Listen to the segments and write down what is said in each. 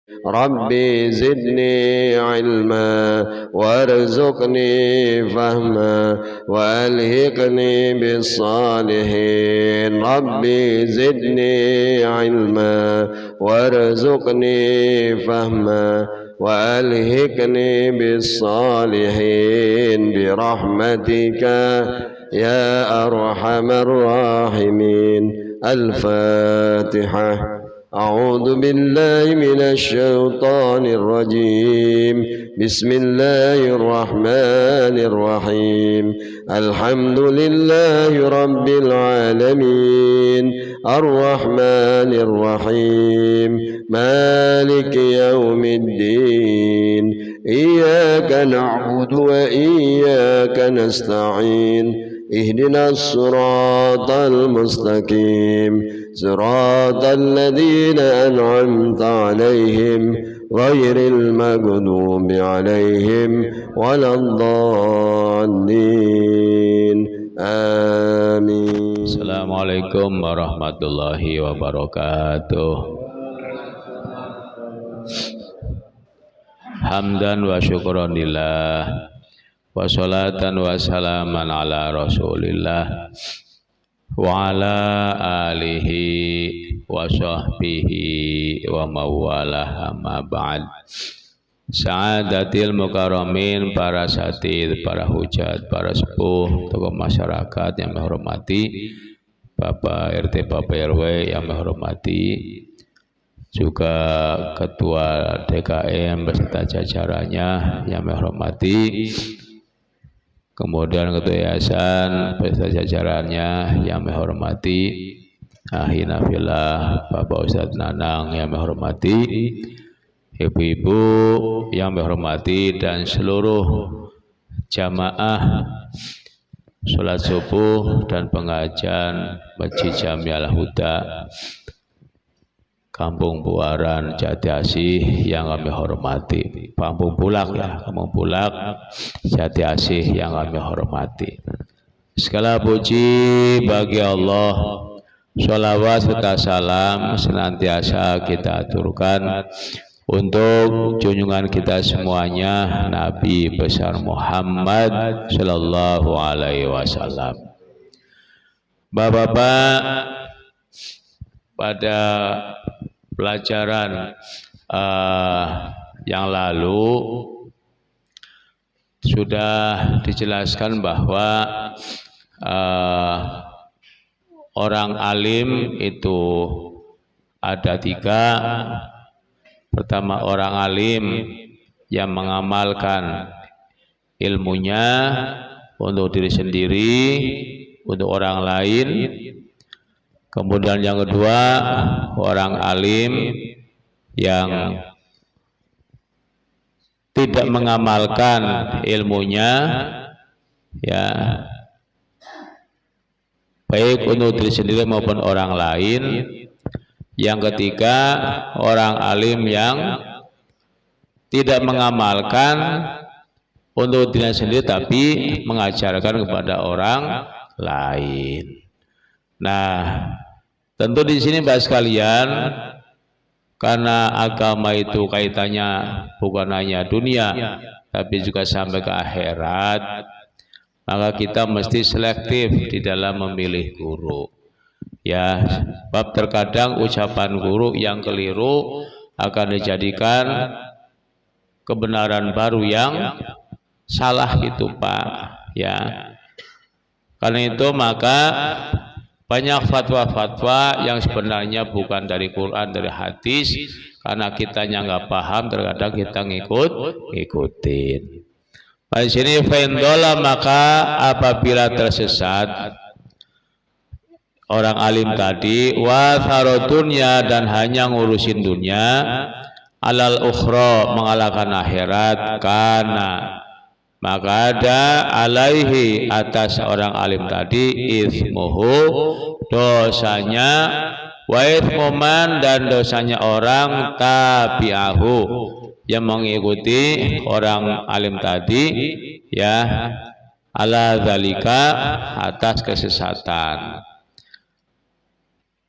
ربي زدني علما وارزقني فهما وألهقني بالصالحين ربي زدني علما وارزقني فهما وألهقني بالصالحين برحمتك يا أرحم الراحمين. الفاتحة. أعوذ بالله من الشيطان الرجيم. بسم الله الرحمن الرحيم. الحمد لله رب العالمين الرحمن الرحيم مالك يوم الدين إياك نعبد وإياك نستعين اهدنا الصراط المستقيم صراط الذين أنعمت عليهم غير المغضوب عليهم ولا الضالين آمين. Assalamualaikum warahmatullahi wabarakatuh. Hamdan wa syukran lillah wa salatan wa salaman ala rasulillah wa ala alihi wa sahbihi wa mawalah amma ba'd. Sa'adatil mukarramin, para satid, para hujat, para sepuh, tokoh masyarakat yang menghormati, Bapak RT, Bapak RW yang menghormati, juga Ketua DKM beserta jajarannya yang menghormati, kemudian Ketua Yayasan beserta jajarannya yang menghormati, Ahina fillah Bapak Ustadz Nanang yang menghormati, ibu-ibu yang menghormati, dan seluruh jamaah sholat subuh dan pengajian Masjid Jami Al-Huda Kampung Buaran Jati Asih yang kami hormati, Kampung Bulak ya, Kampung Bulak Jati Asih yang kami hormati. Segala puji bagi Allah, sholawat serta salam senantiasa kita aturkan untuk junjungan kita semuanya, Nabi besar Muhammad Sallallahu Alaihi Wasallam. Bapak-bapak, pada pelajaran yang lalu sudah dijelaskan bahwa orang alim itu ada tiga. Pertama, orang alim yang mengamalkan ilmunya untuk diri sendiri, untuk orang lain. Kemudian yang kedua, orang alim yang tidak mengamalkan ilmunya, ya, baik untuk diri sendiri maupun orang lain. Yang ketiga, orang alim yang tidak mengamalkan untuk diri sendiri tapi mengajarkan kepada orang lain. Nah, tentu di sini Bapak sekalian, karena agama itu kaitannya bukan hanya dunia tapi juga sampai ke akhirat, maka kita mesti selektif di dalam memilih guru. Ya, sebab terkadang ucapan guru yang keliru akan dijadikan kebenaran baru yang salah itu, Pak. Ya, karena itu maka banyak fatwa-fatwa yang sebenarnya bukan dari Quran, dari hadis, karena kitanya nggak paham, terkadang kita ngikutin. Di sini fendola, maka apabila tersesat orang alim tadi, wa dunya, dan hanya ngurusin dunia, alal ukhra, mengalahkan akhirat, karena maka ada alaihi, atas orang alim tadi, ismuhu, dosanya, wa ismuman, dan dosanya orang tabi'ahu, yang mengikuti orang alim tadi, ya, ala zalika, atas kesesatan.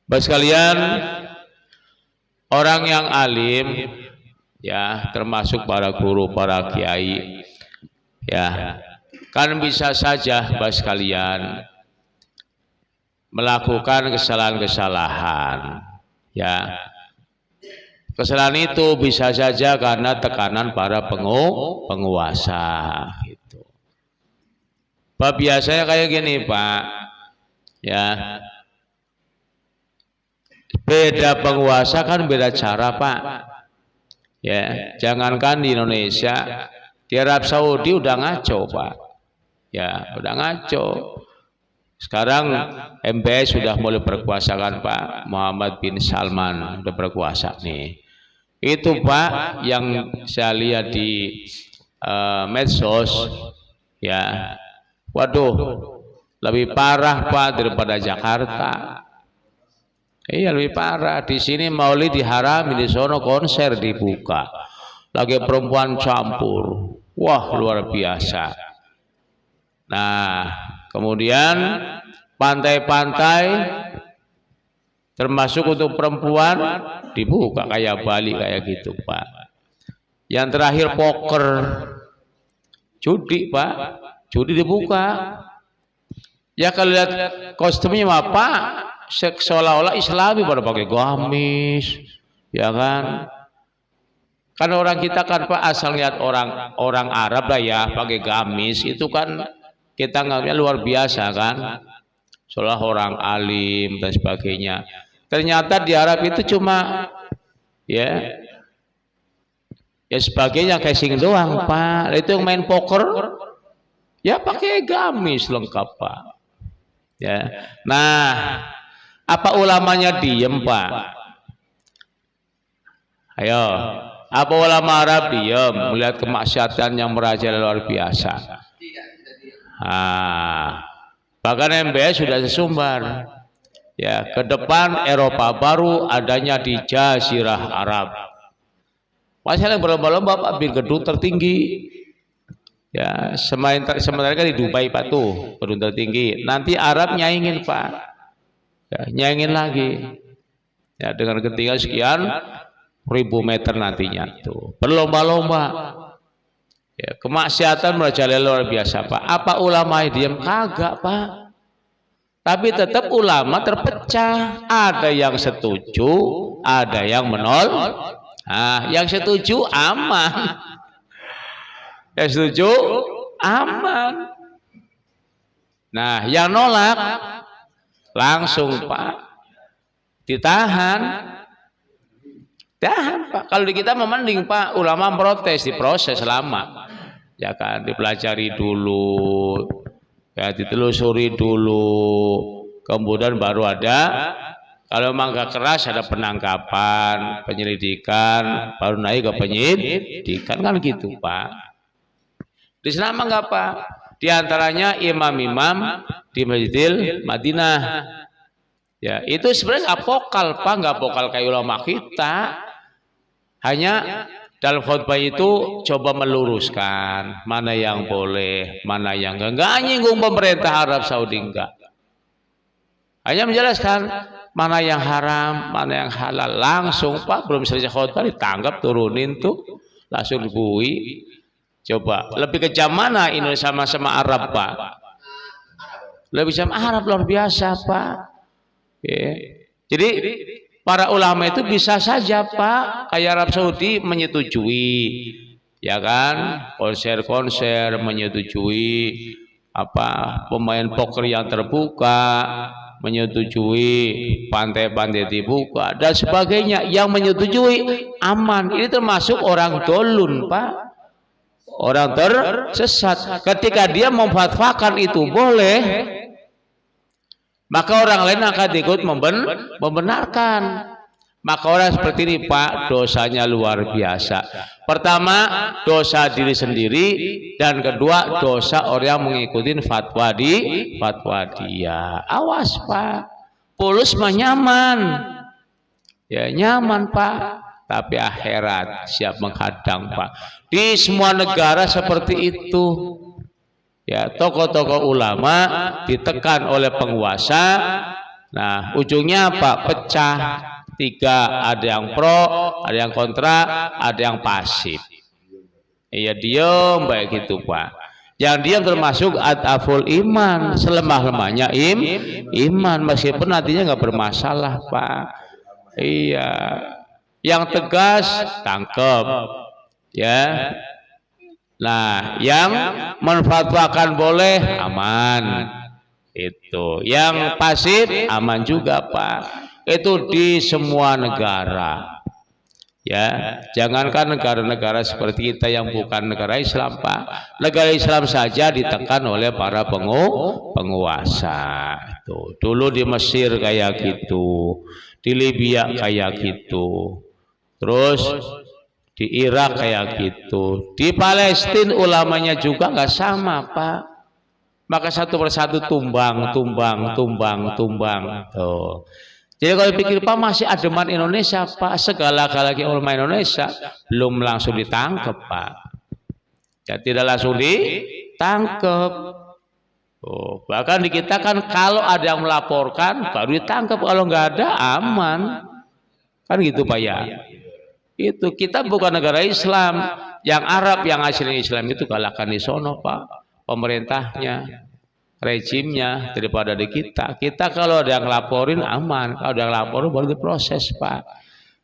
Bapak sekalian, orang yang alim ya, termasuk para guru, para kiai, ya, kan bisa saja Bapak sekalian melakukan kesalahan-kesalahan, ya. Kesalahan itu bisa saja karena tekanan para penguasa gitu. Pak, biasanya kayak gini Pak, ya, beda penguasa kan beda cara Pak, ya. Jangankan di Indonesia, di Arab Saudi udah ngaco Pak, ya, udah ngaco. Sekarang MBS sudah mulai berkuasa kan Pak, Muhammad bin Salman udah berkuasa nih. Itu Pak yang saya lihat di medsos, ya, waduh, lebih parah Pak daripada Jakarta. Iya, lebih parah. Di sini maulid diharam, di sono konser dibuka, lagi perempuan campur, wah luar biasa. Nah, kemudian pantai-pantai termasuk untuk perempuan dibuka kayak Bali kayak gitu Pak. Yang terakhir poker, judi Pak, judi dibuka. Ya kalau lihat kostumnya apa, seolah-olah Islami, pada pakai gamis, ya kan? Kan orang kita kan Pak asal lihat orang Arab lah ya pakai gamis, itu kan kita nganggapnya luar biasa kan, seolah orang alim dan sebagainya. Ternyata di Arab itu cuma ya sebagainya casing doang Pak. Itu yang main poker ya pakai gamis lengkap Pak, ya. Nah, apa ulamanya diem Pak? Ayo, apa ulama Arab diem melihat kemaksiatan yang merajalela luar biasa? Bahkan MBS sudah sesumbar, ya, ke depan Eropa baru adanya di Jazirah Arab. Masalah yang berlomba-lomba Pak bikin gedung tertinggi, ya, sementara kan di Dubai Pak tuh gedung tertinggi. Nanti Arab nyaingin Pak, ya, nyaingin lagi, ya, dengan ketinggian sekian ribu meter nantinya tuh berlomba-lomba. Ya, kemaksiatan merajalela luar biasa Pak. Apa ulama diem? Kagak Pak. Tapi tetap ulama terpecah. Ada yang setuju, ada yang menolak. Nah, yang setuju aman. Yang setuju aman. Nah, yang nolak langsung Pak ditahan. Tahan Pak. Kalau di kita memanding Pak, ulama protes, diproses lama, ya kan, dipelajari dulu, ya, ditelusuri dulu, kemudian baru ada. Kalau memang gak keras ada penangkapan, penyelidikan, baru naik ke penyidikan kan gitu Pak. Di sana mah enggak Pak. Di antaranya imam-imam di Masjidil Madinah. Ya, itu sebenarnya nggak vokal Pak, nggak vokal kayak ulama kita. Hanya dalam khutbah itu coba meluruskan mana yang boleh, mana yang enggak nyinggung pemerintah Arab Saudi, enggak. Hanya menjelaskan mana yang haram, mana yang halal. Langsung Pak, belum selesai khutbah ditangkap, turunin tuh, langsung dibui. Coba lebih kejam mana Indonesia sama Arab Pak? Lebih kejam Arab luar biasa Pak. Ya. Jadi para ulama itu bisa saja Pak kayak Arab Saudi menyetujui, ya kan, konser-konser, menyetujui apa pemain poker yang terbuka, menyetujui pantai-pantai dibuka dan sebagainya. Yang menyetujui aman. Ini termasuk orang dolun Pak, orang tersesat. Ketika dia memfatwakan itu boleh, maka orang lain akan ikut membenarkan. Maka orang seperti ini Pak dosanya luar biasa. Pertama dosa diri sendiri, dan kedua dosa orang yang mengikuti fatwa dia. Awas Pak, pulus mah nyaman, ya nyaman Pak, tapi akhirat siap menghadang Pak. Di semua negara seperti itu. Ya, tokoh-tokoh ulama ditekan oleh penguasa. Nah, ujungnya apa? Pecah. tiga, ada yang pro, ada yang kontra, ada yang pasif. Iya diem baik gitu Pak. Yang diam termasuk ataful iman, selemah-lemahnya iman, meskipun nantinya nggak bermasalah Pak. Iya, yang tegas tangkep, ya. Nah, yang menfatwakan boleh aman, itu. Yang pasif aman juga Pak. Itu di semua negara. Ya, jangankan negara-negara seperti kita yang bukan negara Islam Pak, negara Islam saja ditekan oleh para penguasa. Tuh, dulu di Mesir kayak gitu, di Libya kayak gitu, terus di Irak kayak gitu, di Palestina ulamanya juga nggak sama Pak. Maka satu persatu tumbang. Tuh. Jadi kalau pikir Pak masih ademan Indonesia Pak, segala-galanya ulama Indonesia belum langsung ditangkap Pak. Ya tidak langsung ditangkap. Oh, bahkan di kita kan kalau ada yang melaporkan baru ditangkap, kalau nggak ada aman. Kan gitu Pak ya. Itu kita bukan negara Islam. Yang Arab yang asli Islam itu kalahkan di sono Pak. Pemerintahnya, rejimnya daripada di kita. Kita kalau ada yang laporin aman, kalau ada yang laporin baru diproses Pak.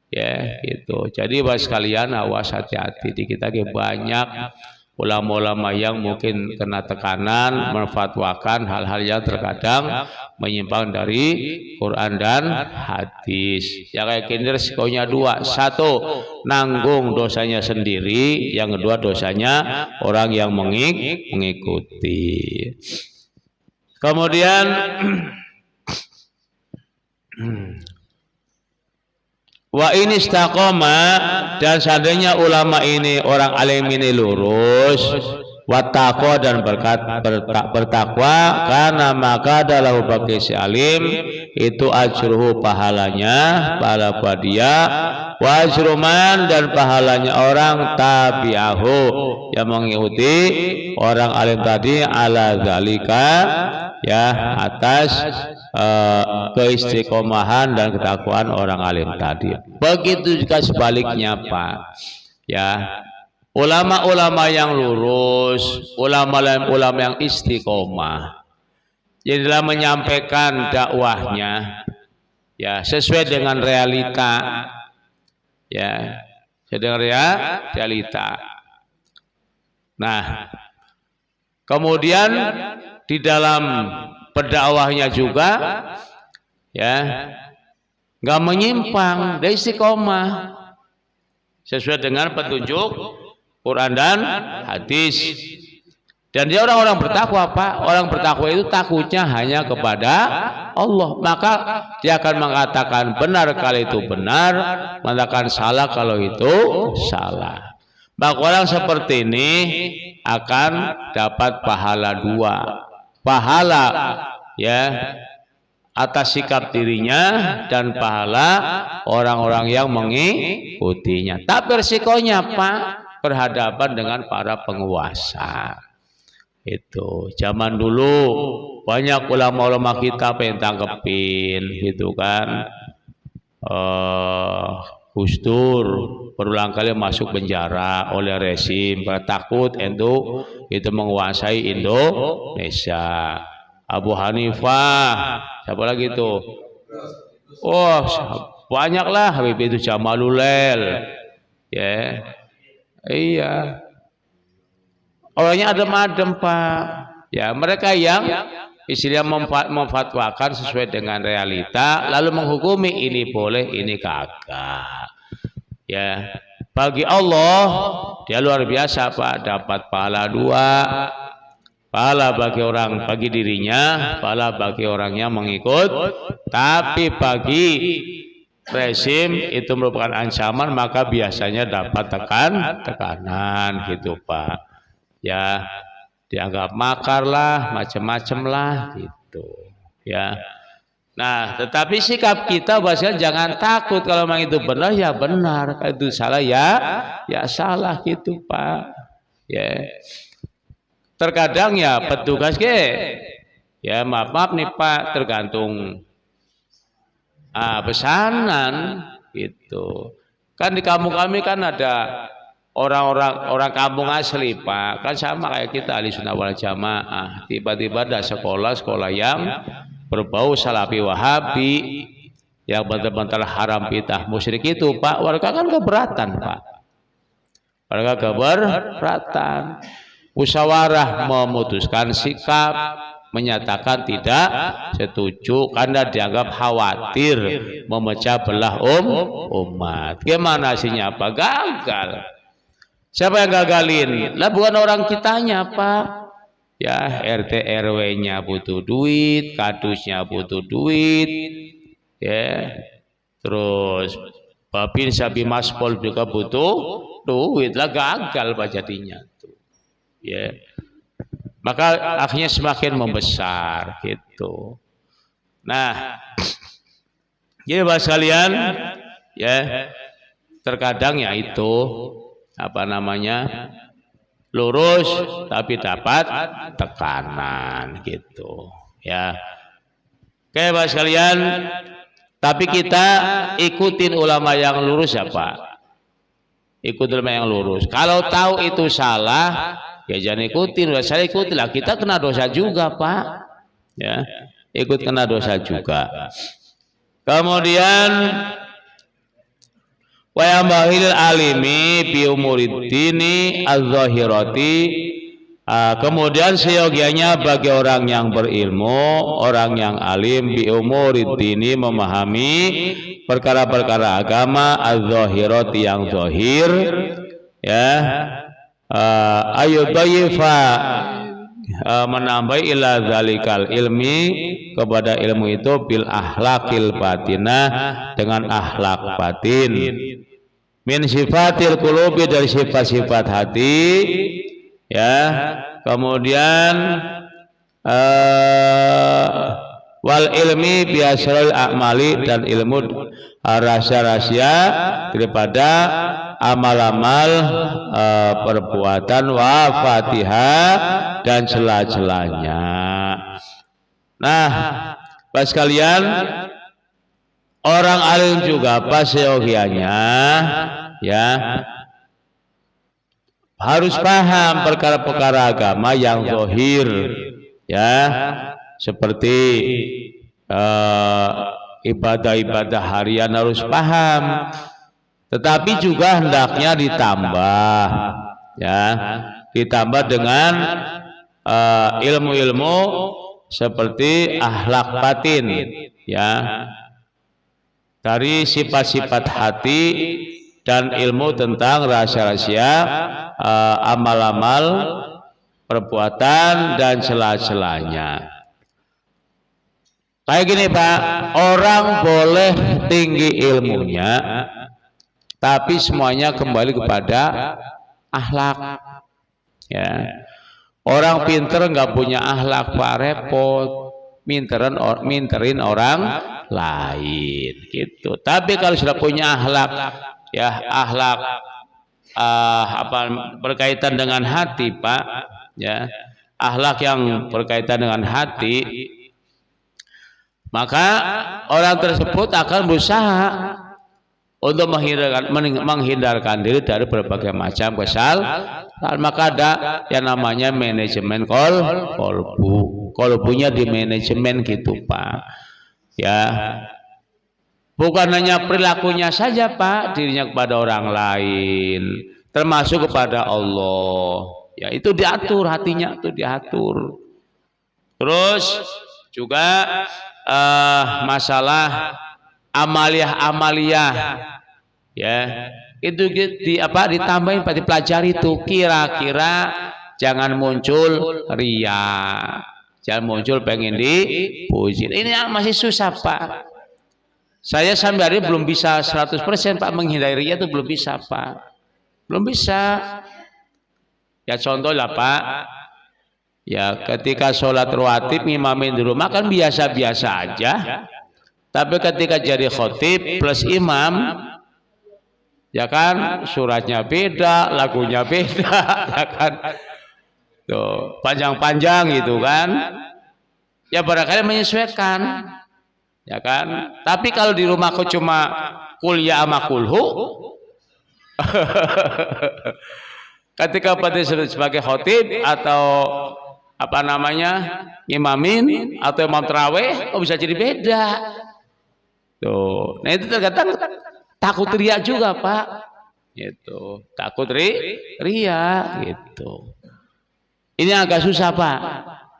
Ya gitu. Jadi Bapak sekalian awas hati-hati, di kita banyak ulama-ulama yang mungkin kena tekanan menfatwakan hal-hal yang terkadang menyimpang dari Quran dan hadis. Ya kayak gini resikonya dua. Satu, nanggung dosanya sendiri. Yang kedua, dosanya orang yang mengikuti. Kemudian wa ini istaqoma, dan seandainya ulama ini, orang alim ini lurus, wattaqwa dan bertakwa, karena maka dalam bagi si alim itu ajruhu pahalanya, pahala buat dia, wa ajruman dan pahalanya orang tabi'ahu yang mengikuti orang alim tadi, ala zalika ya atas keistiqomahan dan ketakwaan orang alim tadi. Begitu juga sebaliknya Pak. Ya, ulama-ulama yang lurus, ulama yang istiqomah, jadi dalam menyampaikan dakwahnya ya sesuai dengan realita, ya sesuai dengan realita. Nah, kemudian di dalam berdakwahnya juga ya nggak menyimpang, dari istiqomah sesuai dengan petunjuk Quran dan hadis. Dan dia orang-orang bertakwa Pak. Orang bertakwa itu takutnya hanya kepada Allah, maka dia akan mengatakan benar kalau itu benar, mengatakan salah kalau itu salah. Maka orang seperti ini akan dapat pahala dua, pahala ya atas sikap dirinya dan pahala orang-orang yang mengikutinya. Tapi resikonya Pak, berhadapan dengan para penguasa. Itu zaman dulu banyak ulama-ulama kita pengen tangkepin gitu kan. Gus Dur berulang kali masuk penjara oleh rezim karena takut itu menguasai Indonesia. Abu Hanifah, siapa lagi itu? Oh, banyaklah. Habib itu Jamalulail, ya, iya. Orangnya adem-adem Pak. Ya, mereka yang istilahnya memfatwakan sesuai dengan realita, lalu menghukumi ini boleh, ini kagak. Ya, bagi Allah dia luar biasa Pak, dapat pahala dua. Pahala bagi dirinya, pahala bagi orang yang mengikut. Tapi bagi rezim itu merupakan ancaman, maka biasanya dapat tekanan gitu Pak. Ya, dianggap makar lah, macam-macam lah gitu. Ya. Nah, tetapi sikap kita bahasanya jangan takut, kalau memang itu benar ya benar, kalau itu salah ya salah gitu Pak. Ya. Terkadang ya petugas ya maaf nih Pak, tergantung pesanan gitu. Kan di kampung kami kan ada orang kampung asli Pak, kan sama kayak kita ahli sunnah wal jamaah. Tiba-tiba ada sekolah yang berbau salafi wahabi, yang bentar-bentar haram bidah musyrik itu Pak, warga kan keberatan Pak. Warga keberatan. Musyawarah memutuskan sikap, menyatakan tidak setuju karena dianggap khawatir memecah belah umat. Gimana hasilnya Pak? Gagal. Siapa yang gagalin? Lah bukan orang kitanya Pak. Ya RT RW-nya butuh duit, kadusnya butuh duit, ya. Terus Babin Sabi Maspol juga butuh duit, lah gagal Pak jadinya tuh. Ya. Maka akhirnya semakin membesar gitu. Nah, jadi Bapak sekalian, ya terkadang ya itu apa namanya lurus tapi dapat tekanan gitu, ya. Oke Bapak sekalian, tapi kita ikutin ulama yang lurus ya Pak. Ikut ulama yang lurus. Kalau tahu itu salah, ya jangan ikutin. Saya ikutin lah, kita kena dosa juga Pak, ya ikut kena dosa juga. Kemudian wa yambahil alimi bi umuriddini az-zahirati. Kemudian seyogianya bagi orang yang berilmu, orang yang alim bi umuriddini, memahami perkara-perkara agama az-zahirati yang zahir, ya, ayudhayifa, menambah ila zalikal ilmi, kepada ilmu itu bil akhlakil batinah, dengan akhlak batin, min sifatil qulubi, dari sifat-sifat hati, ya. Kemudian wal ilmi biasrul a'mali, dan ilmu rahasia-rahasia daripada amal-amal perbuatan, wa fatihah, dan celah-celahnya. Nah Bapak sekalian, orang alim juga pas seyogianya, ya, harus paham perkara-perkara agama yang zahir, ya, seperti ibadah-ibadah harian harus paham, tetapi juga hendaknya ditambah, ya, ditambah dengan ilmu-ilmu seperti akhlak batin, ya, dari sifat-sifat hati, dan ilmu tentang rahasia-rahasia amal-amal perbuatan dan celah-celahnya. Kayak gini Pak, orang boleh tinggi ilmunya, tapi semuanya kembali kepada akhlak, ya. Orang pinter nggak punya akhlak Pak, repot, minterin orang lain gitu. Tapi kalau sudah punya akhlak, ya akhlak apa berkaitan dengan hati Pak, ya, akhlak yang berkaitan dengan hati, maka orang tersebut akan berusaha untuk menghindarkan diri dari berbagai macam kesalahan. Maka ada yang namanya manajemen kolbunya di manajemen gitu Pak, ya. Bukan hanya perilakunya saja Pak, dirinya kepada orang lain, termasuk kepada Allah, ya, itu diatur, hatinya itu diatur. Terus juga masalah amaliyah, ya, itu ditambahin pada dipelajari itu, kira-kira jangan muncul ria, jangan muncul pengen dipuji. Ini masih susah Pak. Saya sampai hari belum bisa 100% Pak menghindari ria, itu belum bisa Pak, belum bisa. Ya contoh lah Pak, ya ketika sholat rawatib imamin di rumah kan biasa-biasa aja, tapi ketika jadi khotib plus imam, ya kan, suratnya beda, lagunya beda, ya kan, tuh panjang-panjang gitu kan, ya barangkali menyesuaikan. ya kan? Tapi kalau di rumahku cuma kuliah sama kulhu, ketika pada sebagai khotib atau apa namanya imamin atau imam terawih, oh bisa jadi beda. Tuh, nah itu terkadang takut ria juga Pak, gitu. Takut ria, gitu. Ini agak susah Pak.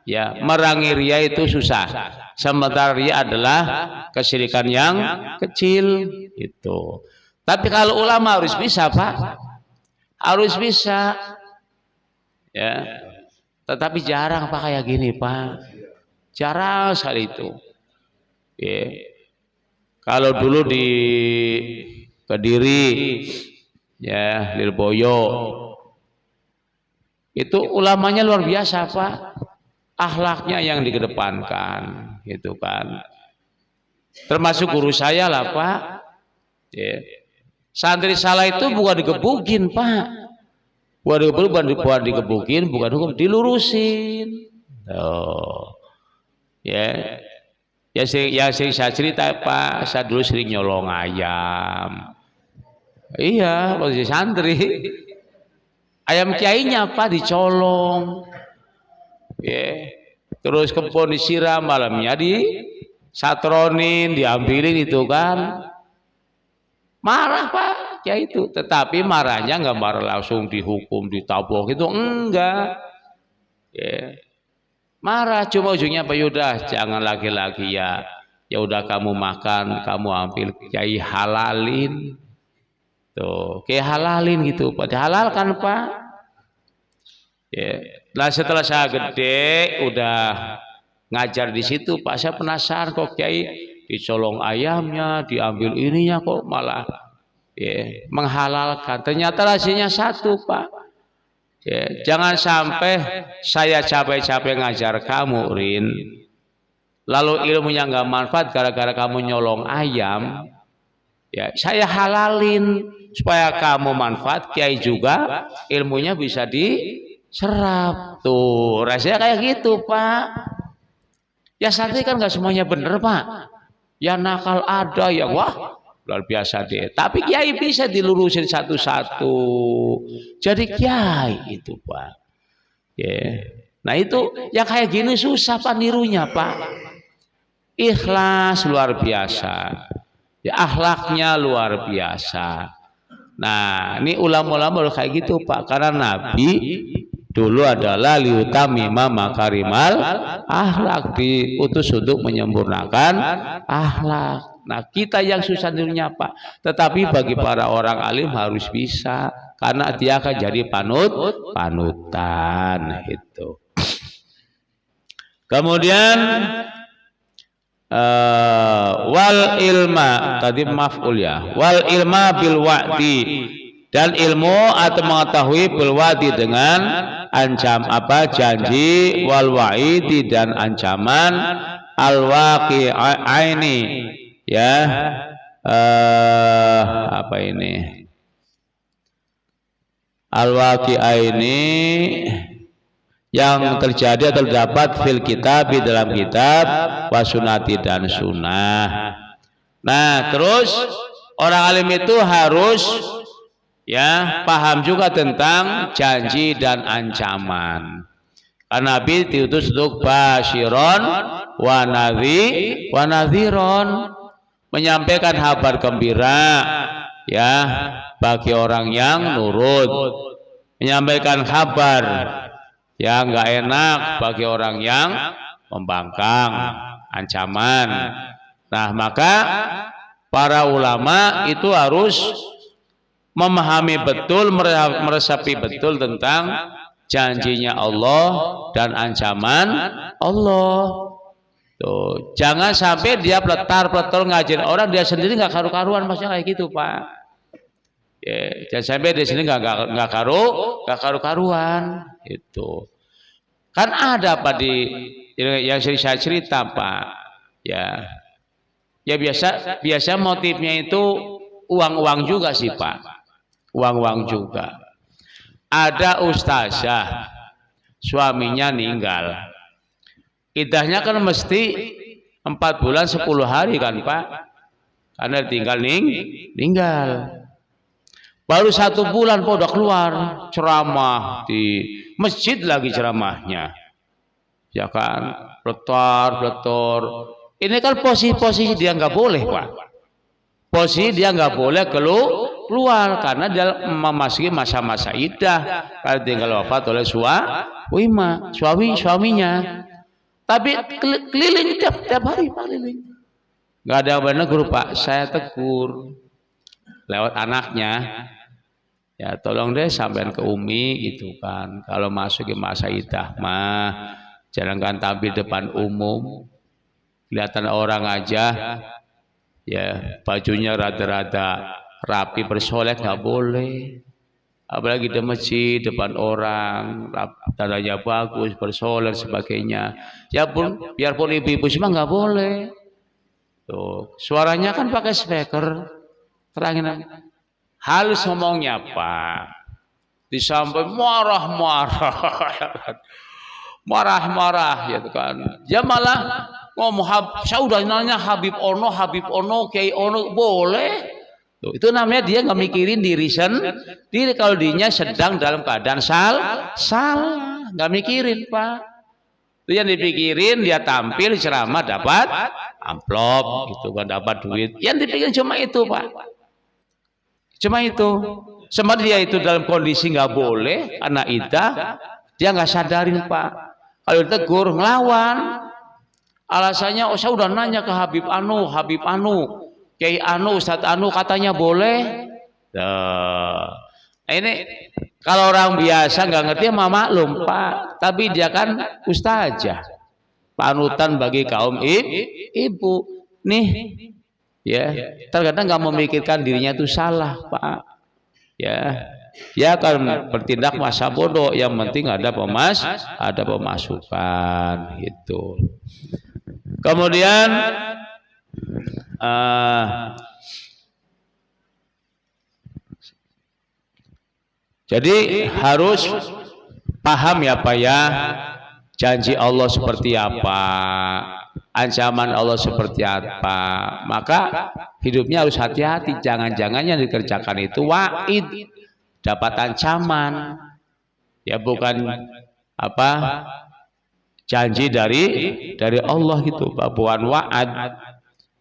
Ya, merangi ria itu susah. Sementara ria adalah kesyirikan yang kecil, gitu. Tapi kalau ulama harus bisa Pak, harus bisa. Ya, tetapi jarang Pak kayak gini Pak, jarang sekali itu. Ya. Kalau dulu di Kediri, ya Lirboyo, itu ulamanya luar biasa Pak, akhlaknya yang dikedepankan, gitu kan. Termasuk guru saya lah Pak, ya. Santri salah itu bukan digebukin Pak, bukan digebukin, bukan hukum, dilurusin. Oh, ya. Ya saya cerita Pak, saya dulu sering nyolong ayam. Iya, waktu santri. Ayam kiainya Pak dicolong. Ya. Terus kebun disiram, malamnya disatronin, diambilin itu kan. Marah Pak kiai itu, tetapi marahnya nggak marah langsung dihukum, ditabok itu enggak. Ya. Marah cuma ujungnya Pak Yudah, jangan lagi-lagi ya udah kamu makan, kamu ambil kiai halalin, tuh kiai halalin gitu, Pak dihalalkan Pak. Ya. Nah setelah saya gede, udah ngajar di situ Pak, saya penasaran kok kiai dicolong ayamnya, diambil ininya kok malah ya, menghalalkan. Ternyata rahasianya satu Pak. Ya, jangan sampai saya capek-capek ngajar kamu Rin, lalu ilmunya nggak manfaat gara-gara kamu nyolong ayam. Ya, saya halalin supaya kamu manfaat, kiai juga ilmunya bisa diserap. Tuh rasanya kayak gitu Pak. Ya santri kan nggak semuanya bener Pak. Ya nakal ada, ya wah luar biasa deh. Tapi kiai bisa dilurusin satu-satu. Jadi kiai itu Pak. Ya. Nah itu yang kayak gini susah Pak nirunya Pak. Ikhlas luar biasa. Ya akhlaknya luar biasa. Nah ini ulama-ulama kayak gitu Pak. Karena Nabi dulu adalah liutamima makarimal akhlak, diutus untuk menyempurnakan akhlak. Nah kita yang susah nirunya Pak, tetapi bagi para orang alim harus bisa, karena dia akan jadi panutan itu. Kemudian wal ilma, tadi maf'ul ya, wal ilma bil wa'di, dan ilmu atau mengetahui bil wa'di dengan janji, wal wa'idi dan ancaman, al waqi'aini. Ya, apa ini? Al-waqi'aini yang terjadi atau terdapat fil kitab, di dalam kitab, wasunati dan sunnah. Nah, terus orang alim itu harus ya paham juga tentang janji dan ancaman. Karena Nabi diutus untuk basyiron wa nadhiron, menyampaikan kabar gembira ya bagi orang yang nurut, menyampaikan kabar yang enggak enak bagi orang yang membangkang, ancaman. Nah, maka para ulama itu harus memahami betul, meresapi betul tentang janjinya Allah dan ancaman Allah. Tuh, jangan sampai dia peletar-peletar ngajarin orang, dia sendiri nggak karu-karuan, maksudnya kayak gitu Pak. Ya, jangan sampai di sini nggak karu-karuan. Itu kan ada Pak di yang sering saya cerita Pak. Ya biasa motifnya itu uang-uang juga sih Pak, uang-uang juga. Ada ustazah suaminya meninggal. Idahnya kan mesti 4 bulan 10 hari kan Pak, karena tinggal. Baru 1 bulan Pak udah keluar ceramah di masjid lagi ceramahnya, ya kan, bletor. Ini kan posisi dia nggak boleh Pak, posisi dia nggak boleh keluar karena dia memasuki masa-masa iddah, karena tinggal wafat oleh suaminya. Tapi keliling tiap hari Pak, keliling. Nggak ada yang menegur Pak, saya tegur lewat anaknya. Ya tolong deh sampean ke Umi gitu kan. Kalau masuk ke masa iddah mah jangan tampil depan umum. Kelihatan orang aja ya bajunya rada-rada rapi bersolek nggak boleh. Apalagi di masjid depan orang, tandanya bagus, bersolek sebagainya. Ya pun biarpun ibu-ibu semua nggak boleh. Tuh, suaranya kan pakai speaker. Terangin halus ngomongnya Pak, disampaikan marah ya kan, ya malah ngomong saya udah nanya Habib Ono, Kiai Ono boleh. Tuh, itu namanya dia nggak mikirin diri sendiri, kalau dirinya sedang dalam keadaan salah, nggak mikirin Pak. Itu yang dipikirin dia tampil ceramah dapat amplop gitu kan, dapat duit, yang dipikirin cuma itu Pak. Cuma itu, sebenarnya dia itu dalam kondisi nggak boleh, karena iddah, dia nggak sadarin Pak. Kalau ditegur ngelawan, alasannya saya udah nanya ke Habib Anu, Kiai Anu, Ustadz Anu katanya boleh. Nah, ini kalau orang biasa nggak ngerti mah maklum Pak, tapi dia kan ustazah, panutan bagi kaum ibu nih. Ya, terkadang nggak memikirkan dirinya itu salah Pak. Ya kan bertindak masa bodoh, yang penting ada pemasukan gitu. Kemudian jadi harus paham ya Pak ya, janji Allah seperti apa, ancaman Allah seperti apa, maka hidupnya harus hati-hati. Jangan-jangan yang dikerjakan itu wa'id, dapat ancaman, ya bukan apa janji dari Allah gitu, bukan wa'ad,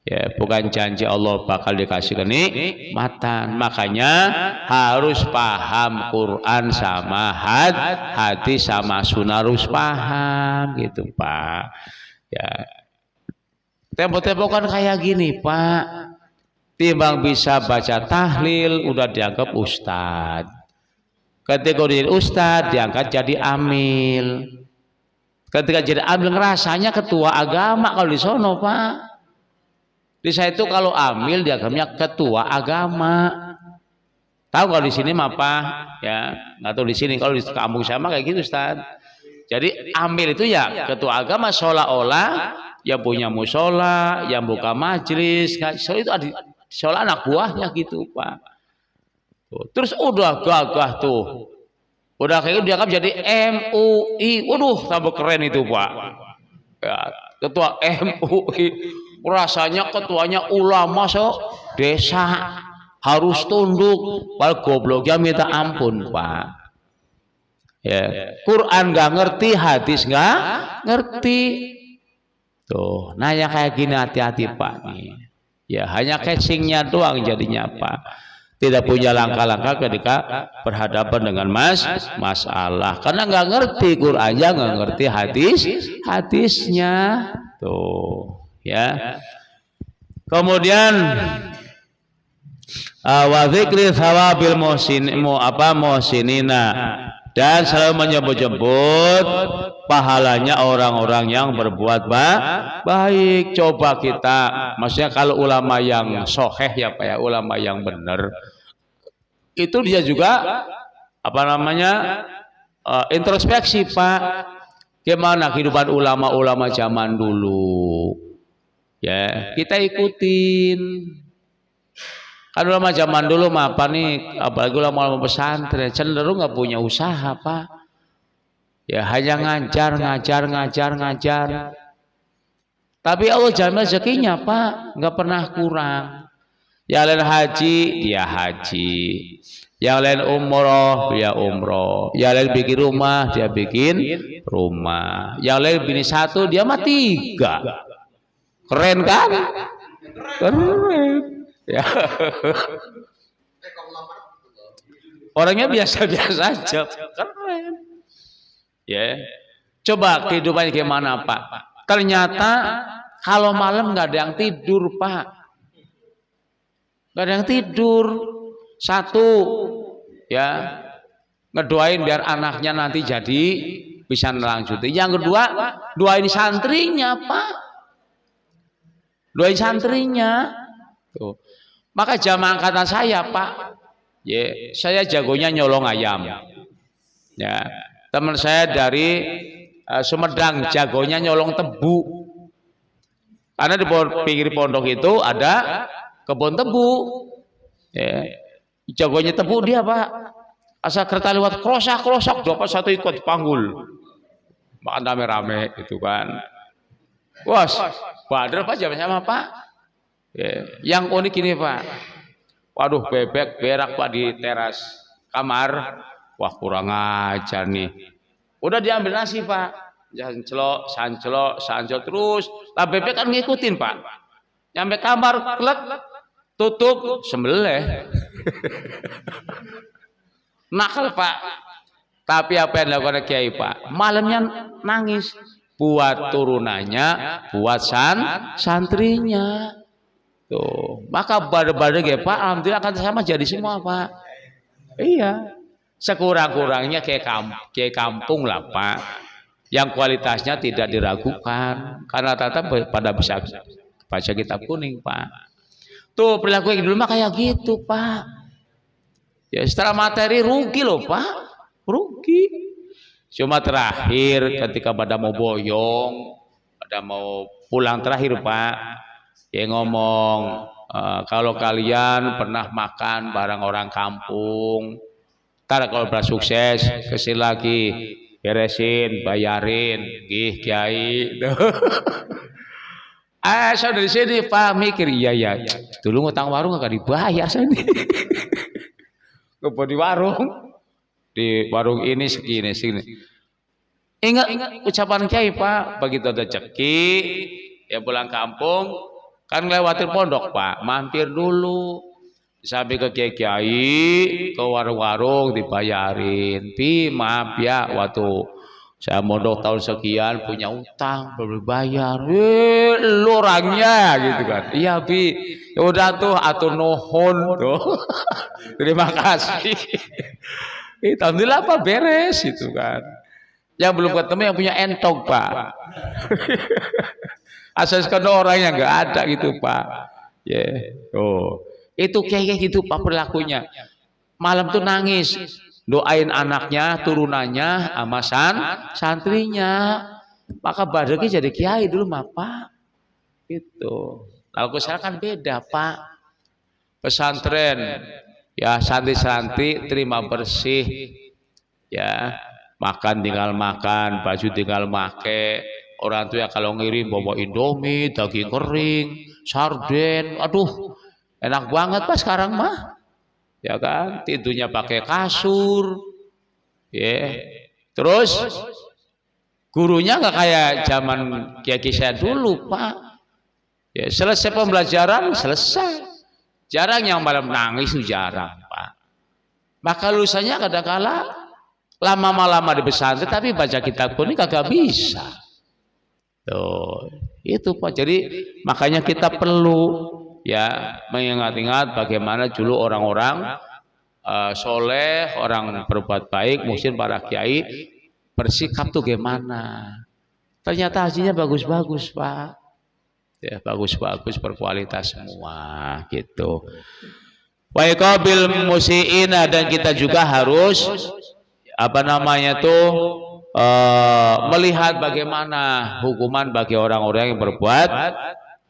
ya bukan janji Allah bakal dikasih kenikmatan. Makanya harus paham Quran sama hadis sama sunnah, harus paham gitu Pak. Ya. Tempo-tempo kan kayak gini Pak, timbang bisa baca tahlil udah dianggap ustad, ketika jadi ustad diangkat jadi amil, ketika jadi amil ngerasanya ketua agama kalau di sono Pak. Di saya itu kalau amil dianggapnya ketua agama. Tahu kalau di sini mah apa ya, nggak tahu di sini, kalau di kampung saya mah kayak gitu Ustad. Jadi amil itu ya ketua agama, seolah-olah yang punya musola, yang buka majelis, so itu ada seolah anak buahnya gitu Pak. Tuh. Terus udah gagah tuh, udah kayak gitu dianggap jadi MUI, waduh tambah keren itu Pak. Ya, ketua MUI, rasanya ketuanya ulama desa, harus tunduk, padahal gobloknya minta ampun Pak. Ya, Quran nggak ngerti, hadis nggak ngerti. Tuh, nah yang kayak gini hati-hati Pak nih. Ya hanya casingnya doang jadinya Pak. Tidak punya langkah-langkah ketika berhadapan dengan masalah. Karena nggak ngerti Qurannya, nggak ngerti hadisnya. Tuh, ya. Kemudian wa dzikri thawabil muhsinina, dan selalu menyebut-nyebut pahalanya orang-orang yang berbuat baik. Coba kita, maksudnya kalau ulama yang soheh ya Pak ya, ulama yang benar itu dia juga apa namanya introspeksi Pak, gimana kehidupan ulama-ulama zaman dulu ya, kita ikutin. Kan ulama zaman dulu mah apa nih, apalagi ulama pesantren cenderung nggak punya usaha Pak. Ya hanya ngajar. Tapi Allah jamin rezekinya Pak, nggak pernah kurang. Yang lain haji, dia haji. Yang lain umroh, dia umroh. Yang lain bikin rumah, dia bikin rumah. Yang lain bini satu, dia mah 3. Keren kan? Keren. Ya. Orangnya biasa-biasa aja. Keren. Ya. Coba kehidupannya gimana Pak? Ternyata kalau malam nggak ada yang tidur Pak. Nggak ada yang tidur. Satu, ya ngedoain biar anaknya nanti jadi bisa melanjuti. Yang kedua, doain santrinya Pak. Doain santrinya. Tuh. Maka jamaah kata saya Pak, ya saya jagonya nyolong ayam. Ya, teman saya dari Sumedang jagonya nyolong tebu. Karena di pinggir pondok itu ada kebun tebu. Ya. Jagonya tebu dia Pak. Asal kereta lewat krosak dapat satu ikut panggul. Makan rame-rame itu kan. Bos, badar Pak jam sama Pak. Ya. Yang unik ini Pak. Waduh bebek berak Pak di teras kamar. Wah kurang ajar nih. Udah diambil nasi Pak, sanclok terus. Lah bebek kan ngikutin Pak. Nyampe kamar, klek, tutup, sembelih. Nakal Pak. Tapi apa yang dilakukan Kiai Pak? Malamnya nangis. Buat turunannya, buat santrinya. Tuh. Maka badar-badar ya Pak, alhamdulillah akan sama jadi semua Pak. Iya. Sekurang-kurangnya kayak kampung lah Pak, yang kualitasnya tidak diragukan karena tetap pada bisa baca kitab kuning Pak. Tuh perilaku yang dulu mah kayak gitu Pak. Ya setelah materi rugi loh Pak, rugi. Cuma terakhir ketika pada mau boyong, pada mau pulang terakhir Pak, ya ngomong kalau kalian pernah makan barang orang kampung. Ntar kalau udah sukses kesini lagi beresin, bayarin, gih Kiai. Saya dari sini Pak mikir iya dulu ngutang warung nggak dibayar saya nih. Di warung ini segini. Ingat ucapan Kiai Pak, begitu ada rezeki ya pulang kampung kan lewatin pondok Pak, mampir dulu. Sampai ke kiai, ke warung-warung dibayarin. Maaf ya, waktu saya mondok tahun sekian punya utang belum dibayar. Lu orangnya gitu kan. Iya Bi, ya udah tuh atur nuhun tuh. Terima kasih. Alhamdulillah Pak beres itu kan. Yang belum ketemu yang punya entok Pak. Asal orang yang nggak ada gitu Pak. Ya, itu kayak gitu Pak perilakunya. Malam tuh nangis, doain anaknya, turunannya, sama santrinya. Maka badaki jadi kiai dulu mah Pak. Itu. Kalau sekarang kan beda Pak. Pesantren, ya santri-santri terima bersih, ya makan tinggal makan, baju tinggal make. Orang tua kalau ngirim bawa Indomie, daging kering, sarden, aduh. Enak banget Pak sekarang mah, ya kan? Tidurnya pakai kasur, ya. Terus gurunya nggak kayak zaman kiai saya dulu Pak. Ya selesai pembelajaran selesai. Jarang yang malam nangis jarang Pak. Maka lulusannya kadang-kala lama-lama di pesantren tapi baca kitab kuning kagak bisa. Tuh itu Pak. Jadi makanya kita perlu ya mengingat-ingat bagaimana dulu orang-orang soleh, orang berbuat baik, mungkin para kiai bersikap tuh gimana. Ternyata hasilnya bagus-bagus Pak. Ya bagus-bagus berkualitas semua gitu. Wa iqabil musiina, dan kita juga harus melihat bagaimana hukuman bagi orang-orang yang berbuat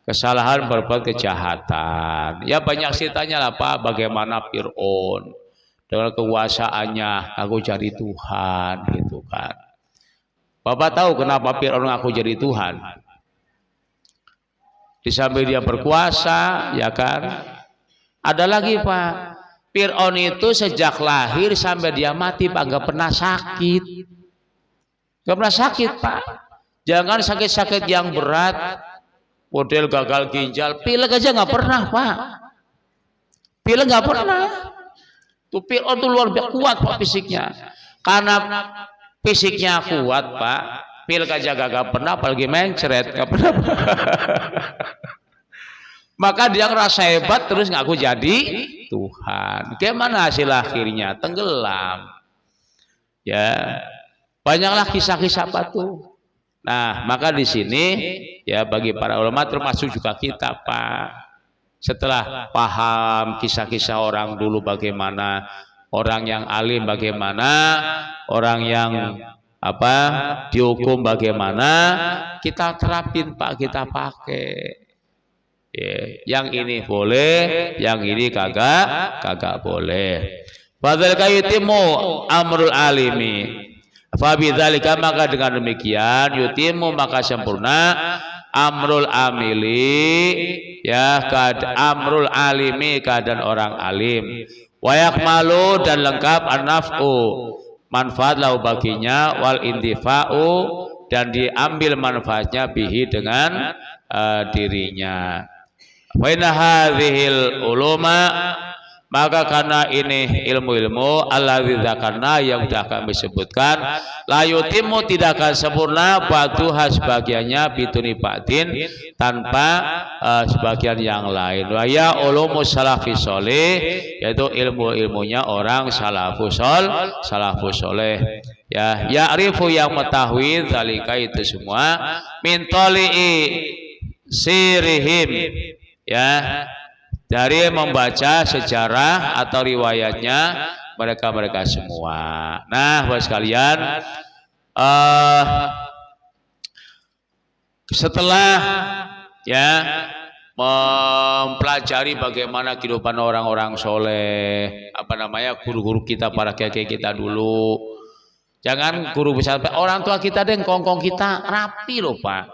kesalahan, berbuat kejahatan. Ya banyak ceritanya lah Pak, bagaimana Fir'aun dengan kekuasaannya aku jadi Tuhan gitu kan. Bapak tahu kenapa Fir'aun aku jadi Tuhan? Di samping dia berkuasa, ya kan? Ada lagi Pak, Fir'aun itu sejak lahir sampai dia mati Pak nggak pernah sakit, nggak pernah sakit Pak. Jangan sakit-sakit yang berat, model gagal ginjal, pilek aja nggak pernah Pak. Pilek nggak pernah. Tuh Fir'aun tuh luar biasa kuat Pak fisiknya. Karena fisiknya kuat Pak, pilek aja gak pernah, apalagi mencret gak pernah. Maka dia ngerasa hebat terus ngaku jadi Tuhan. Gimana hasil akhirnya? Tenggelam. Ya, banyaklah kisah-kisah apa tuh. Nah, maka di sini ya bagi para ulama termasuk juga kita Pak. Setelah paham kisah-kisah orang dulu bagaimana, orang yang alim bagaimana, orang yang apa dihukum bagaimana, kita terapin Pak, kita pakai. Yang ini boleh, yang ini kagak boleh. Fadzalika yutimu amrul alimi. Fabidzalika maka dengan demikian yutimu maka sempurna amrul amili ya amrul alimi keadaan orang alim. Wayak malu dan lengkap an-naf'u manfaat lahu baginya wal intifa'u dan diambil manfaatnya bihi dengan dirinya. Wa inna hadhil uluma maka karena ini ilmu-ilmu allazi dzakarna yang sudah kami sebutkan la yutimu tidak akan sempurna ba'duha sebagiannya bituni ba'din tanpa sebagian yang lain. Wa ya ulumus salafus sholih yaitu ilmu-ilmunya orang salafus sholih. Ya, ya'rifu yang mengetahui zalika itu semua min tali'i sirihim ya dari membaca sejarah atau riwayatnya mereka semua. Nah, Bapak sekalian, setelah ya mempelajari bagaimana kehidupan orang-orang soleh, apa namanya guru-guru kita, para kiai kita dulu. Jangan guru besar, orang tua kita deh kongkong kita rapi loh Pak.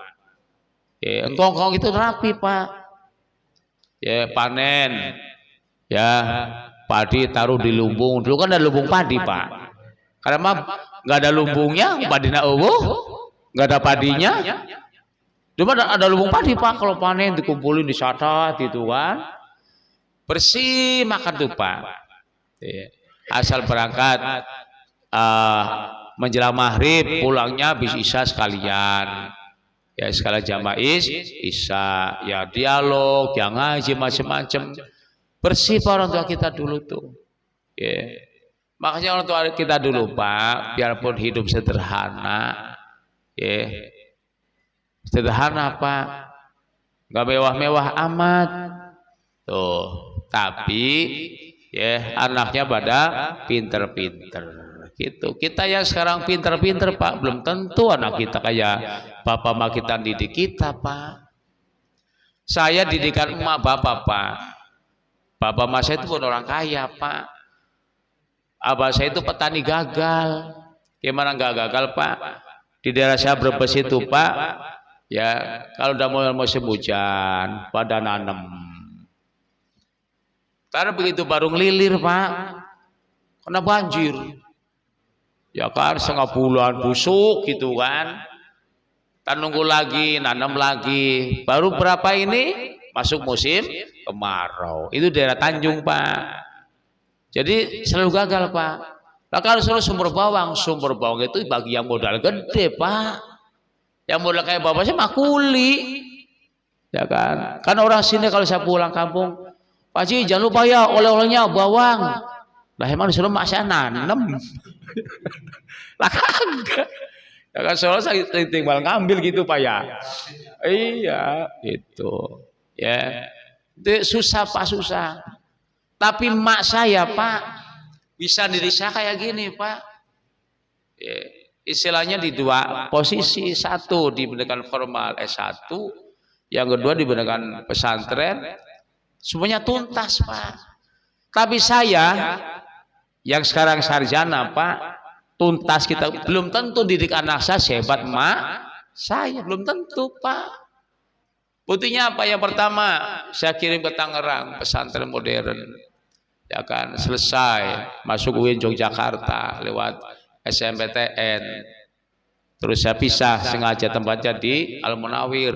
Kongkong itu rapi Pak. Ya panen ya padi taruh di lumbung, dulu kan ada lumbung padi Pak, karena mah nggak ada lumbungnya padi nak nggak ada padinya, cuma ada lumbung padi Pak. Kalau panen dikumpulin dicatat itu kan bersih makan tuh Pak. Asal berangkat menjelang maghrib pulangnya bis isya sekalian. Ya sekalian jamaah isya, ya dialog, yang ngaji macam-macam. Bersih Pak orang tua kita dulu tuh. Makanya orang tua kita dulu Pak, biarpun hidup sederhana, sederhana Pak, nggak mewah-mewah amat, tuh. Tapi anaknya pada pinter-pinter. Gitu. Kita yang sekarang pinter-pinter Pak, belum tentu anak kita kayak bapak mak kita didik kita Pak. Saya didikan emak bapak Pak. Bapak mak saya itu pun orang kaya Pak. Abah saya itu petani gagal. Gimana nggak gagal Pak? Di daerah saya Brebes itu Pak, ya kalau udah mau musim hujan pada nanam. Karena begitu baru ngelilir Pak, kena banjir. Ya kan setengah bulan busuk gitu kan, nunggu lagi nanam lagi, baru berapa ini masuk musim kemarau. Itu daerah Tanjung Pak, jadi selalu gagal Pak. Nah kalau selalu sumber bawang itu bagi yang modal gede Pak, yang modal kayak bapak saya mah kuli ya kan orang sini kalau saya pulang kampung, Pak Ji jangan lupa ya oleh-olehnya bawang. Lah emang disuruh mak saya nanam. Lah kagak. Ya kan soalnya saya tinggal ngambil gitu Pak ya. Iya, itu. Ya. Itu susah Pak, susah. Tapi mak saya Pak bisa didik saya kayak gini Pak. Ya, istilahnya di dua posisi, satu di pendidikan formal S1, yang kedua di pendidikan pesantren, semuanya tuntas Pak. Tapi saya yang sekarang sarjana Pak, tuntas kita belum tentu didik anak saya sehebat mak saya, belum tentu Pak. Buktinya apa? Yang pertama, saya kirim ke Tangerang, pesantren modern. Ya kan, selesai masuk UIN Yogyakarta lewat SMPTN. Terus saya pisah sengaja tempatnya di Al-Munawir,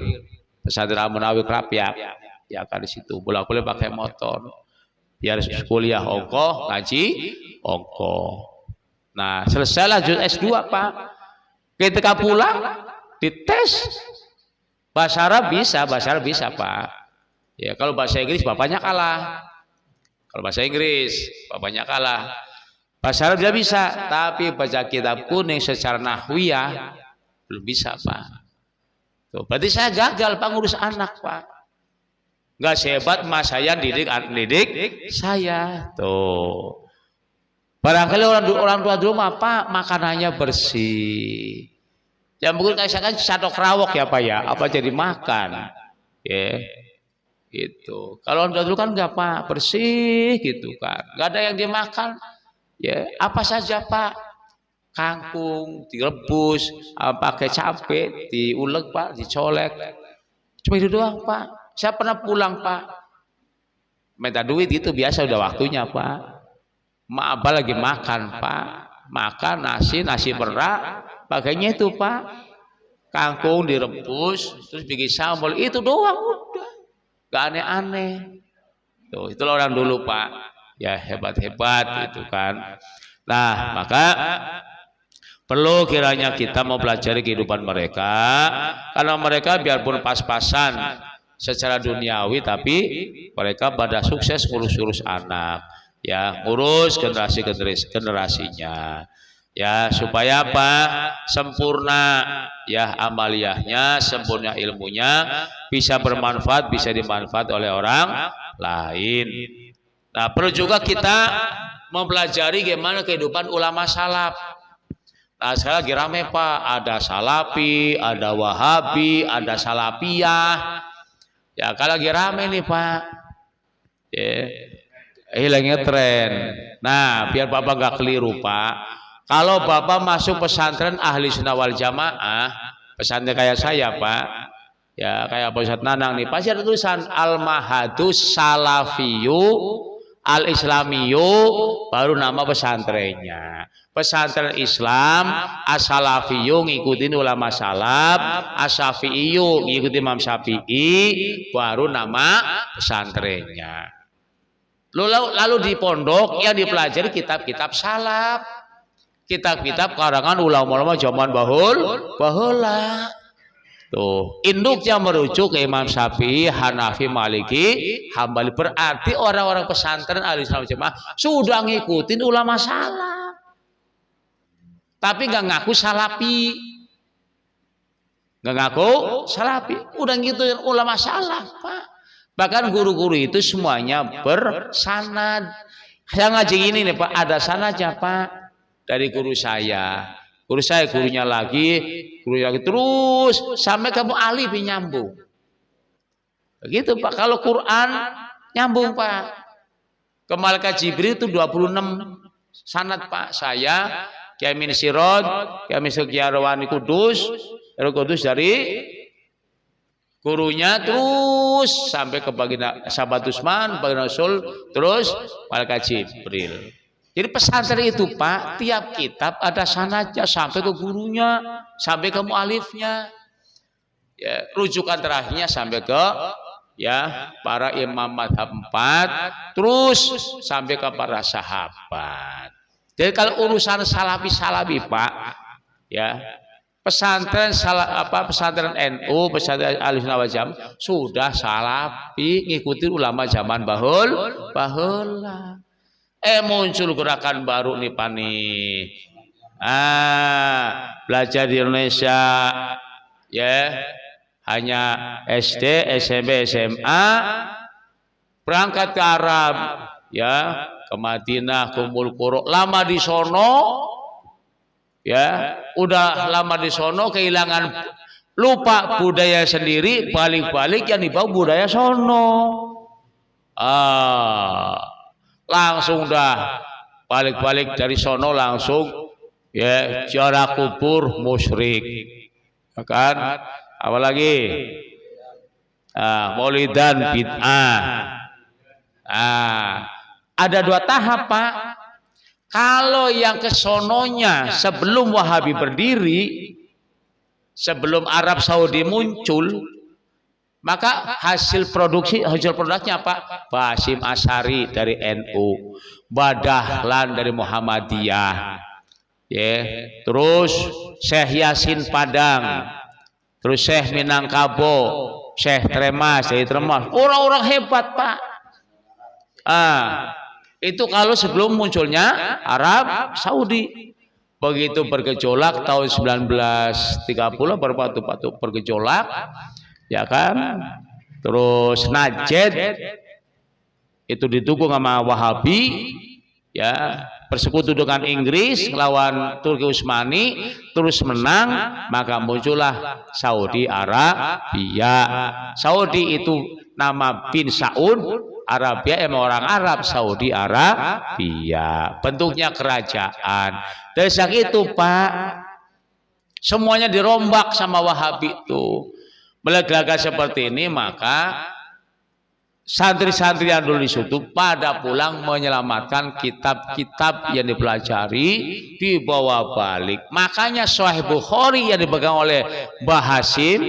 pesantren Al-Munawir Krapyak. Ya kan di situ bolak-balik pakai motor. Biar kuliah ongko, ngaji ongko. Nah, selesai lanjut S2, Pak. Ketika pulang dites bahasa Arab bisa, Pak. Ya, kalau bahasa Inggris bapaknya kalah. Kalau bahasa Inggris bapaknya kalah. Bahasa Arab dia bisa, tapi baca kitab kuning secara nahwiyah belum bisa, Pak. Tuh, berarti saya gagal Pak ngurus anak, Pak. Nggak sehebat mas saya didik saya. Tuh. Barangkali orang tua dulu apa makanannya bersih. Ya mungkin kayak saya kan satu kerawok ya Pak ya, apa jadi makan. Ya. Gitu. Kalau orang tua dulu kan nggak Pak, bersih gitu kan. Nggak ada yang dimakan. Ya, apa saja Pak. Kangkung direbus, pakai cabai, diulek Pak, dicolek. Cuma itu doang Pak. Saya pernah pulang Pak. Minta duit itu biasa udah waktunya Pak. Ma Abah lagi makan Pak. Makan nasi berak, pakainya itu Pak. Kangkung direbus, terus bikin sambal, itu doang udah. Gak aneh-aneh. Tuh, itulah orang dulu Pak. Ya hebat-hebat itu kan. Nah, maka perlu kiranya kita mau pelajari kehidupan mereka. Karena mereka biarpun pas-pasan secara duniawi, tapi mereka pada sukses ngurus-ngurus anak. Ya, ngurus generasinya. Ya, supaya apa? Sempurna ya amaliyahnya, sempurna ilmunya, bisa bermanfaat, bisa dimanfaat oleh orang lain. Nah, perlu juga kita mempelajari gimana kehidupan ulama salaf. Nah, sekarang lagi rame Pak, ada salafi, ada wahabi, ada salafiyah. Ya, kalau lagi rame nih Pak. Ya, hilangnya tren. Nah, biar Bapak nggak keliru Pak. Kalau Bapak masuk pesantren ahli sunnah wal jamaah, pesantren kayak saya Pak, ya kayak Pak Ustadz Nanang nih, pasti ada tulisan Al-Mahadus Salafiyu Al-Islamiyu, baru nama pesantrennya. Pesantren Islam As-Salafiyu ngikutin ulama salaf, As-Syafi'iyu ngikutin Imam Syafi'i, baru nama pesantrennya. Lalu di pondok yang dipelajari kitab-kitab salaf. Kitab-kitab karangan ulama-ulama zaman bahula. Tuh, induknya merujuk ke Imam Syafi'i, Hanafi, Maliki, Hambali. Berarti orang-orang pesantren ahli sunnah jamaah sudah ngikutin ulama salaf. Tapi nggak ngaku salafi. Nggak ngaku salafi. Udah ngikutin ulama salaf, Pak. Bahkan guru-guru itu semuanya bersanad. Saya ngaji ini nih Pak, ada sanadnya Pak. Dari guru saya, gurunya lagi, terus sampai kamu alif nyambung. Begitu Pak. Kalau Quran nyambung Pak. Ke Malaikat Jibril itu 26 sanad Pak. Saya Kiai Min Sirot, Kiai Min Sugiarwani Kudus dari gurunya terus sampai ke baginda sahabat Utsman, baginda Rasul, terus Malaikat Jibril. Jadi pesantren itu Pak, tiap kitab ada sanadnya sampai ke gurunya, sampai ke mualifnya. Ya, rujukan terakhirnya sampai ke ya para imam mazhab 4, terus sampai ke para sahabat. Jadi kalau urusan salafi Pak, ya pesantren pesantren NU, pesantren Ahlussunnah wal Jamaah sudah salafi, ngikutin ulama zaman bahula. Muncul gerakan baru nih Pak nih. Belajar di Indonesia ya hanya SD, SMP, SMA, berangkat ke Arab ya, ke Madinah, kumpul Qura, lama di sono ya, udah lama di sono kehilangan, lupa budaya sendiri, balik-balik yang dibawa budaya sono. Langsung dah balik-balik dari sono langsung ya ziarah kubur musyrik, kan? Apalagi Maulidan bid'ah. Ada 2 tahap, Pak. Kalau yang kesononya sebelum Wahabi berdiri, sebelum Arab Saudi muncul, maka hasil produknya apa? Basim Asy'ari dari NU, Badahlan dari Muhammadiyah, terus Syekh Yasin Padang, terus Syekh Minangkabau, Syekh Tremas dari Tremas, orang-orang hebat, Pak. Itu kalau sebelum munculnya Arab Saudi. Begitu bergejolak tahun 1930 baru bergejolak, ya kan? Terus Najd itu didukung sama Wahabi, ya, bersekutu dengan Inggris lawan Turki Utsmani, terus menang, maka muncullah Saudi Arabia. Saudi itu nama bin Saud, Arabia emang orang Arab, Saudi Arabia, bentuknya kerajaan. Dari saat itu, Pak, semuanya dirombak sama Wahabi itu. Melegaga seperti ini, maka santri-santri yang dulu di situ pada pulang menyelamatkan kitab-kitab yang dipelajari, dibawa balik. Makanya Sahih Bukhari yang dipegang oleh Mbah Hasim,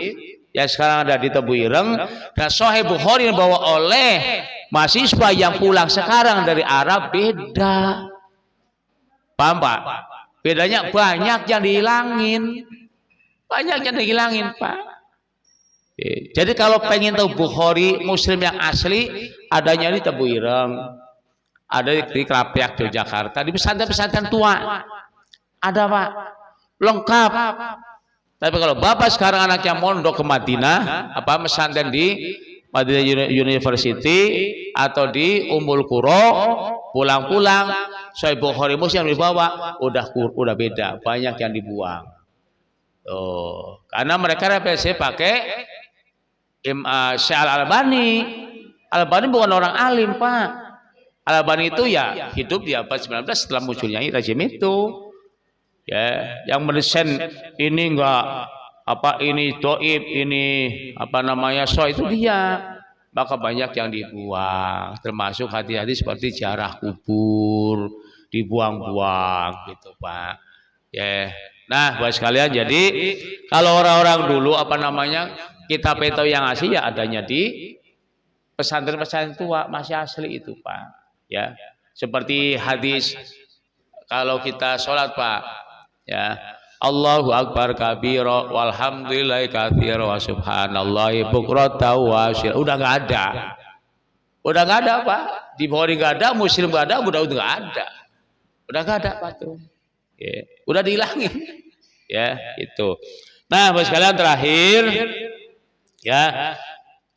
yang sekarang ada di Tebu Ireng, dan Sahih Bukhari yang dibawa oleh mahasiswa yang pulang sekarang dari Arab beda. Paham, Pak? Bedanya banyak yang dihilangin. Banyak yang dihilangin, Pak. Jadi kalau pengen tahu Bukhari Muslim yang asli, adanya di Tebu Ireng, ada di Krapiak Yogyakarta, di pesantren-pesantren tua. Ada, Pak. Lengkap. Tapi kalau Bapak sekarang anaknya mondok ke Madinah, pesantren di Madinah University atau di Ummul Qura, pulang-pulang Sahih Bukhari Muslim dibawa, udah beda, banyak yang dibuang. Karena mereka referensi pakai Syekh Al-Albani. Al-Albani bukan orang alim, Pak. Al-Albani itu ya hidup di abad 19 setelah munculnya rezim itu. Ya, yang mendesain ini enggak ini doib, ini so, itu dia. Maka banyak yang dibuang, termasuk hati-hati seperti ziarah kubur, dibuang-buang gitu, Pak. Ya. Nah, buat sekalian, jadi kalau orang-orang dulu kitab itu yang asli ya adanya di pesantren-pesantren tua, masih asli itu, Pak. Ya. Seperti hadis kalau kita sholat, Pak, ya, Allahu Akbar kabira walhamdulillahi katsira wa subhanallahi bukratan wa asyira. Udah nggak ada. Udah nggak ada, Pak. Di Bukhari nggak ada, Muslim nggak ada, udah nggak ada. Udah nggak ada, Pak, tuh. Ya, udah dihilangin. Ya, itu. Nah, bos sekalian, terakhir, ya.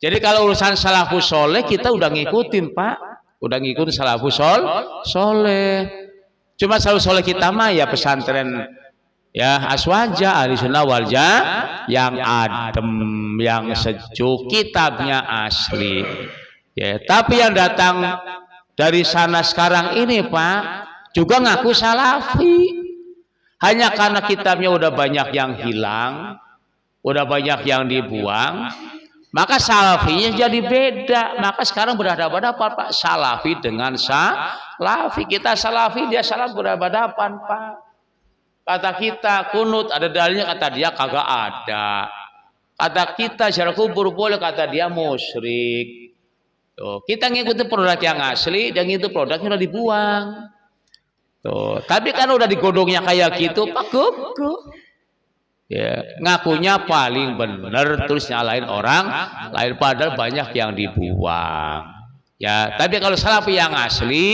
Jadi kalau urusan salafus soleh kita udah ngikutin, Pak. Udah ngikutin salafus soleh. Cuma salafus soleh kita mah ya pesantren, ya, Aswaja, Ahli Sunnah wal Jamaah, yang adem, yang sejuk, kitabnya asli. Ya, tapi yang datang dari sana sekarang ini, Pak, juga ngaku salafi. Hanya karena kitabnya udah banyak yang hilang, udah banyak yang dibuang, maka salafinya jadi beda. Maka sekarang berhadapan-hadapan, Pak, salafi dengan salafi. Kita salafi, dia salaf, berhadapan-hadapan, Pak. Kata kita kunut ada dalilnya, kata dia kagak ada. Kata kita ziarah kubur boleh, kata dia musyrik. Tuh, kita ngikutin produk yang asli, dan itu produknya udah dibuang. Tuh, tapi kan udah digodongnya kayak gitu, Pak, ya, ngakunya paling benar, terus nyalain orang lain, padahal banyak yang dibuang. Ya, tapi kalau salafi yang asli,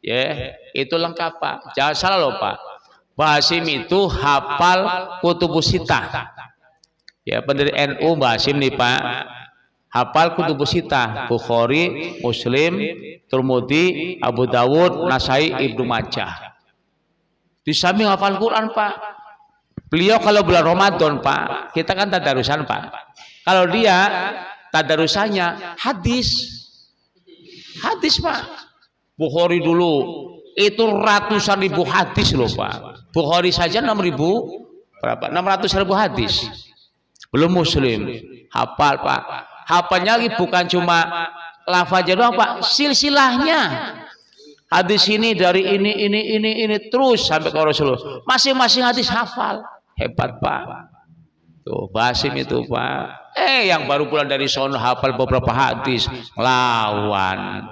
ya, itu lengkap, Pak. Jangan salah loh, Pak. Basim itu hafal kutubus sitah. Ya, pendiri NU Basim nih, Pak. Hafal kutubus sitah, Bukhari, Muslim, Tirmidzi, Abu Dawud, Nasai, Ibnu Majah. Di samping hafal Quran, Pak. Beliau kalau bulan Ramadan, Pak, kita kan tadarusan, Pak. Kalau dia tadarusannya hadis. Hadis, Pak. Bukhari dulu itu ratusan ribu hadis loh, Pak. Bukhari saja 6.000 berapa? 600.000 hadis. Belum Muslim. Hafal, Pak. Hafalnya lagi bukan cuma lafaznya doang Pak, silsilahnya. Hadis ini dari ini terus sampai ke Rasulullah. Masing-masing hadis hafal. Hebat Pak. Tuh, Basim itu Pak. Yang baru pulang dari sono hafal beberapa hadis. Lawan.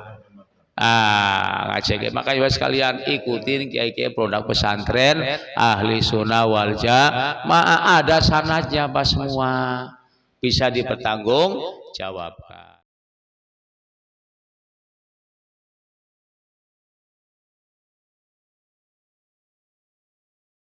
Ngecek. Makanya sekalian ikutin kiai-kiai produk pesantren ahli sunnah wal jamaah, ada sanadnya Pak semua, bisa dipertanggung jawabkan.